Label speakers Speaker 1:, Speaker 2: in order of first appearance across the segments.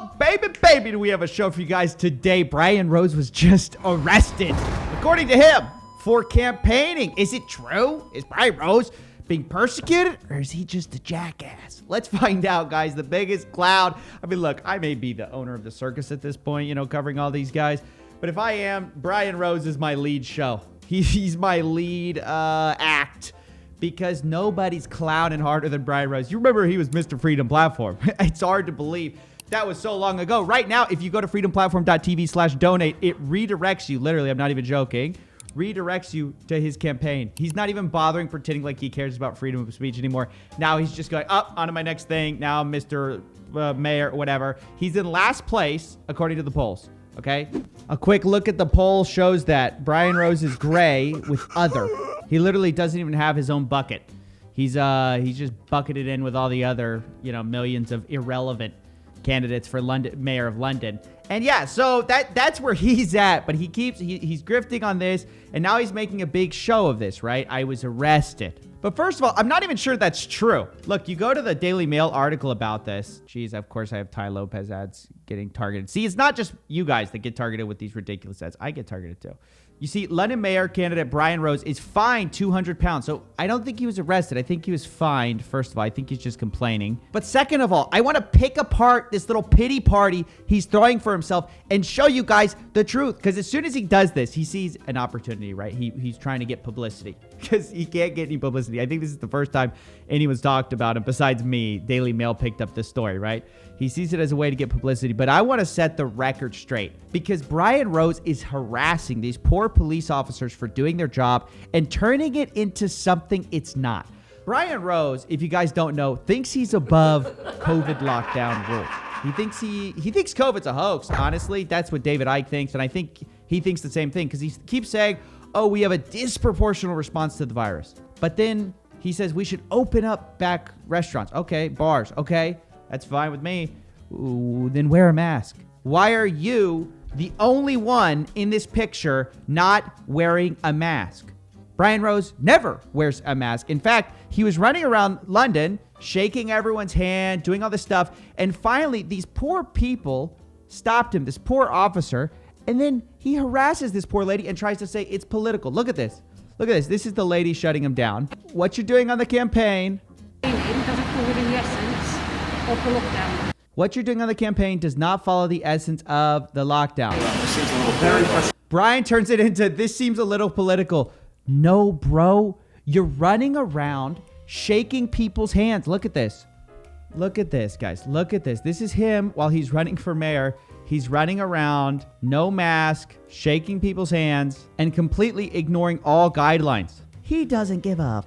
Speaker 1: Oh, baby, do we have a show for you guys today. Brian Rose was just arrested, according to him, for campaigning. Is it true? Is Brian Rose being persecuted, or is he just a jackass? Let's find out, guys. The biggest clown. I mean, look, I may be the owner of the circus at this point, you know, covering all these guys. But if I am, Brian Rose is my lead show. He's my lead act. Because nobody's clowning harder than Brian Rose. You remember he was Mr. Freedom Platform. It's hard to believe. That was so long ago. Right now, if you go to freedomplatform.tv/donate, it redirects you. Literally, I'm not even joking. Redirects you to his campaign. He's not even bothering pretending like he cares about freedom of speech anymore. Now he's just going up onto my next thing. Now I'm Mr. Mayor, whatever. He's in last place, according to the polls. Okay? A quick look at the poll shows that Brian Rose is gray with other. He literally doesn't even have his own bucket. He's just bucketed in with all the other, you know, millions of irrelevant candidates for mayor of London. And yeah, so that's where he's at, but he's grifting on this, and now he's making a big show of this, right? I was arrested. But first of all, I'm not even sure that's true. Look, you go to the Daily Mail article about this. Jeez, of course I have Ty Lopez ads getting targeted. See, it's not just you guys that get targeted with these ridiculous ads. I get targeted too. You see, London Mayor candidate Brian Rose is fined £200. So I don't think he was arrested. I think he was fined. First of all, I think he's just complaining. But second of all, I want to pick apart this little pity party he's throwing for himself and show you guys the truth. Because as soon as he does this, he sees an opportunity, right? He's trying to get publicity because he can't get any publicity. I think this is the first time anyone's talked about him besides me. Daily Mail picked up this story, right? He sees it as a way to get publicity. But I want to set the record straight because Brian Rose is harassing these poor police officers for doing their job and turning it into something it's not. Brian Rose, if you guys don't know, thinks he's above COVID lockdown rules. He thinks COVID's a hoax. Honestly, that's what David Icke thinks. And I think he thinks the same thing because he keeps saying, oh, we have a disproportional response to the virus. But then he says we should open up back restaurants. Okay, bars. Okay, that's fine with me. Ooh, then wear a mask. Why are you the only one in this picture not wearing a mask? Brian Rose never wears a mask. In fact, he was running around London, shaking everyone's hand, doing all this stuff. And finally, these poor people stopped him, this poor officer. And then he harasses this poor lady and tries to say it's political. Look at this. Look at this. This is the lady shutting him down. What you're doing on the campaign. What you're doing on the campaign does not follow the essence of the lockdown. Brian turns it into, this seems a little political. No, bro. You're running around shaking people's hands. Look at this. Look at this, guys. Look at this. This is him while he's running for mayor. He's running around, no mask, shaking people's hands, and completely ignoring all guidelines. He doesn't give a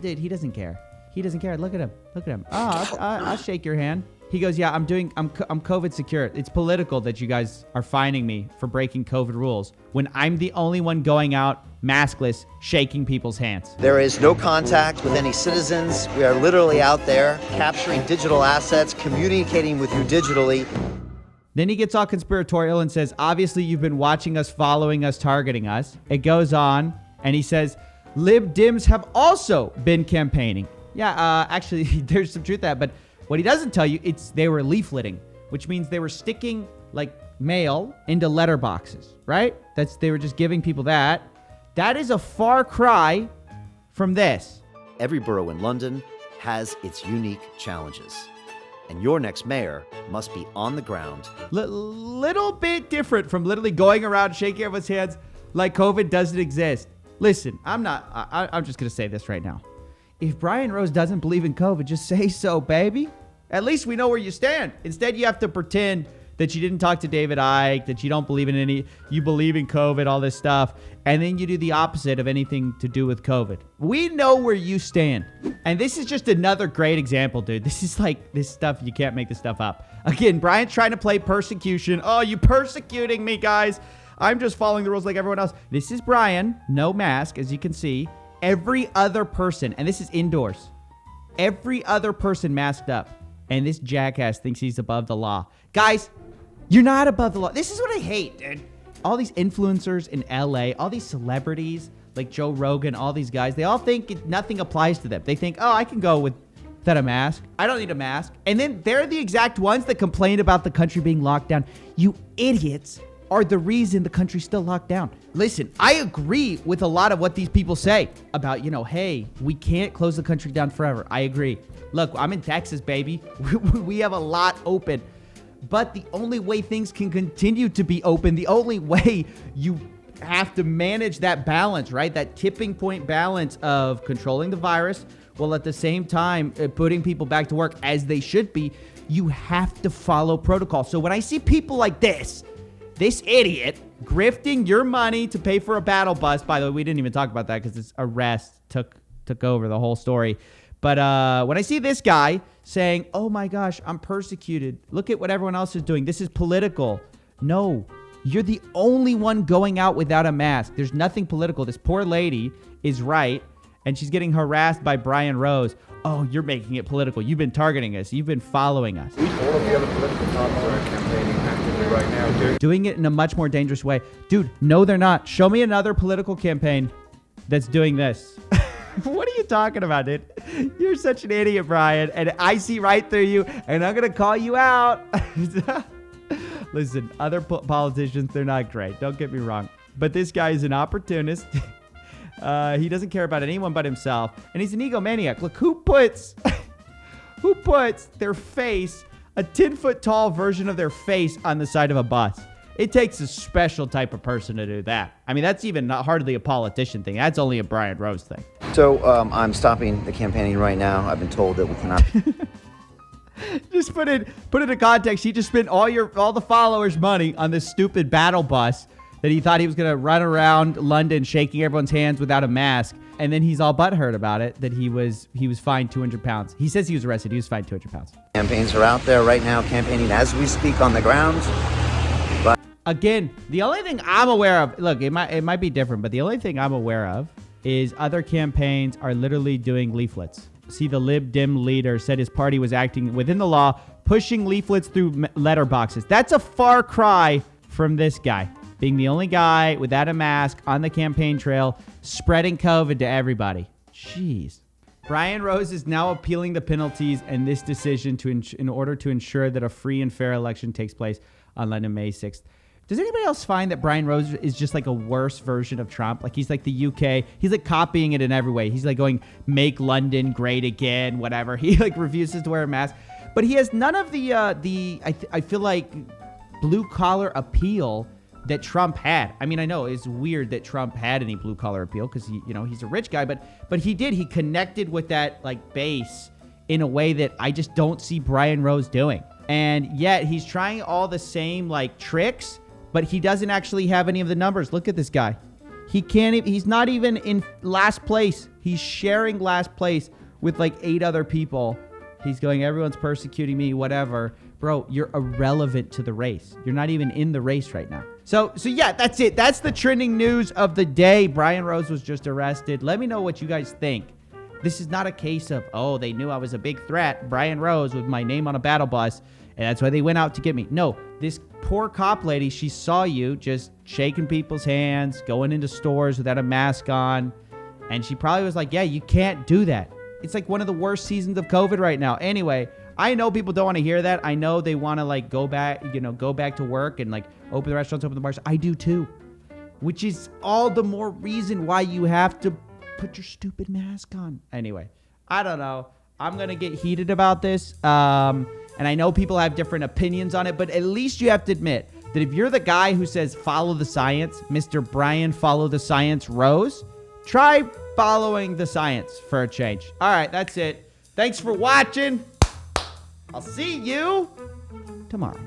Speaker 1: dude, he doesn't care. He doesn't care. Look at him. Look at him. Oh, I'll shake your hand. He goes, yeah, I'm COVID secure. It's political that you guys are fining me for breaking COVID rules when I'm the only one going out maskless, shaking people's hands.
Speaker 2: There is no contact with any citizens. We are literally out there capturing digital assets, communicating with you digitally.
Speaker 1: Then he gets all conspiratorial and says, obviously you've been watching us, following us, targeting us. It goes on and he says, Lib Dems have also been campaigning. Yeah, actually, there's some truth to that, but what he doesn't tell you, it's they were leafleting, which means they were sticking like mail into letter boxes, right? They were just giving people that. That is a far cry from this.
Speaker 2: Every borough in London has its unique challenges, and your next mayor must be on the ground.
Speaker 1: Little bit different from literally going around shaking everyone's hands like COVID doesn't exist. Listen, I'm just going to say this right now. If Brian Rose doesn't believe in COVID, just say so, baby. At least we know where you stand. Instead, you have to pretend that you didn't talk to David Icke, that you don't believe in you believe in COVID, all this stuff. And then you do the opposite of anything to do with COVID. We know where you stand. And this is just another great example, dude. This is like this stuff. You can't make this stuff up. Again, Brian's trying to play persecution. Oh, you persecuting me, guys. I'm just following the rules like everyone else. This is Brian, no mask, as you can see. Every other person, and this is indoors, every other person masked up. And this jackass thinks he's above the law. Guys, you're not above the law. This is what I hate, dude. All these influencers in LA, all these celebrities like Joe Rogan, all these guys, they all think nothing applies to them. They think, oh, I can go with without a mask. I don't need a mask. And then they're the exact ones that complain about the country being locked down. You idiots are the reason the country's still locked down. Listen, I agree with a lot of what these people say about, hey, we can't close the country down forever. I agree. Look, I'm in Texas, baby. We have a lot open. But the only way things can continue to be open, the only way you have to manage that balance, right? That tipping point balance of controlling the virus while at the same time putting people back to work as they should be, you have to follow protocol. So when I see people like this idiot grifting your money to pay for a battle bus, by the way, we didn't even talk about that because this arrest took over the whole story. But when I see this guy saying, oh my gosh, I'm persecuted. Look at what everyone else is doing. This is political. No, you're the only one going out without a mask. There's nothing political. This poor lady is right, and she's getting harassed by Brian Rose. Oh, you're making it political. You've been targeting us. You've been following us.
Speaker 3: All of the other political parties are campaigning actively right now, dude.
Speaker 1: Doing it in a much more dangerous way. Dude, no, they're not. Show me another political campaign that's doing this. What are you talking about, dude? You're such an idiot, Brian. And I see right through you, and I'm going to call you out. Listen, other politicians, they're not great. Don't get me wrong. But this guy is an opportunist. He doesn't care about anyone but himself. And he's an egomaniac. Look, who puts their face, a 10-foot tall version of their face on the side of a bus? It takes a special type of person to do that. I mean, that's even not hardly a politician thing. That's only a Brian Rose thing.
Speaker 2: So I'm stopping the campaigning right now. I've been told that we cannot.
Speaker 1: Just put it in context. He just spent all the followers' money on this stupid battle bus that he thought he was going to run around London shaking everyone's hands without a mask. And then he's all butthurt about it, that he was fined 200 pounds. He says he was arrested. He was fined 200 pounds.
Speaker 2: Campaigns are out there right now, campaigning as we speak on the ground. But
Speaker 1: again, the only thing I'm aware of, look, it might be different, but the only thing I'm aware of is other campaigns are literally doing leaflets. See, the Lib Dem leader said his party was acting within the law, pushing leaflets through letterboxes. That's a far cry from this guy being the only guy without a mask on the campaign trail, spreading COVID to everybody. Jeez. Brian Rose is now appealing the penalties and this decision in order to ensure that a free and fair election takes place on London, May 6th. Does anybody else find that Brian Rose is just like a worse version of Trump? Like he's like the UK. He's like copying it in every way. He's like going, make London great again, whatever. He like refuses to wear a mask. But he has none of the I feel like blue collar appeal that Trump had. I mean, I know it's weird that Trump had any blue collar appeal because he's a rich guy, but he did. He connected with that like base in a way that I just don't see Brian Rose doing. And yet he's trying all the same like tricks, but he doesn't actually have any of the numbers. Look at this guy. He's not even in last place. He's sharing last place with like 8 other people. He's going, everyone's persecuting me, whatever. Bro, you're irrelevant to the race. You're not even in the race right now. So yeah, that's it. That's the trending news of the day. Brian Rose was just arrested. Let me know what you guys think. This is not a case of, oh, they knew I was a big threat. Brian Rose with my name on a battle bus, and that's why they went out to get me. No, this poor cop lady, she saw you just shaking people's hands, going into stores without a mask on, and she probably was like, yeah, you can't do that. It's like one of the worst seasons of COVID right now. Anyway, I know people don't want to hear that. I know they want to like go back to work and like open the restaurants, open the bars. I do too, which is all the more reason why you have to put your stupid mask on. Anyway, I don't know. I'm going to get heated about this. And I know people have different opinions on it, but at least you have to admit that if you're the guy who says follow the science, Mr. Brian Follow the Science Rose, try following the science for a change. All right, that's it. Thanks for watching. I'll see you tomorrow.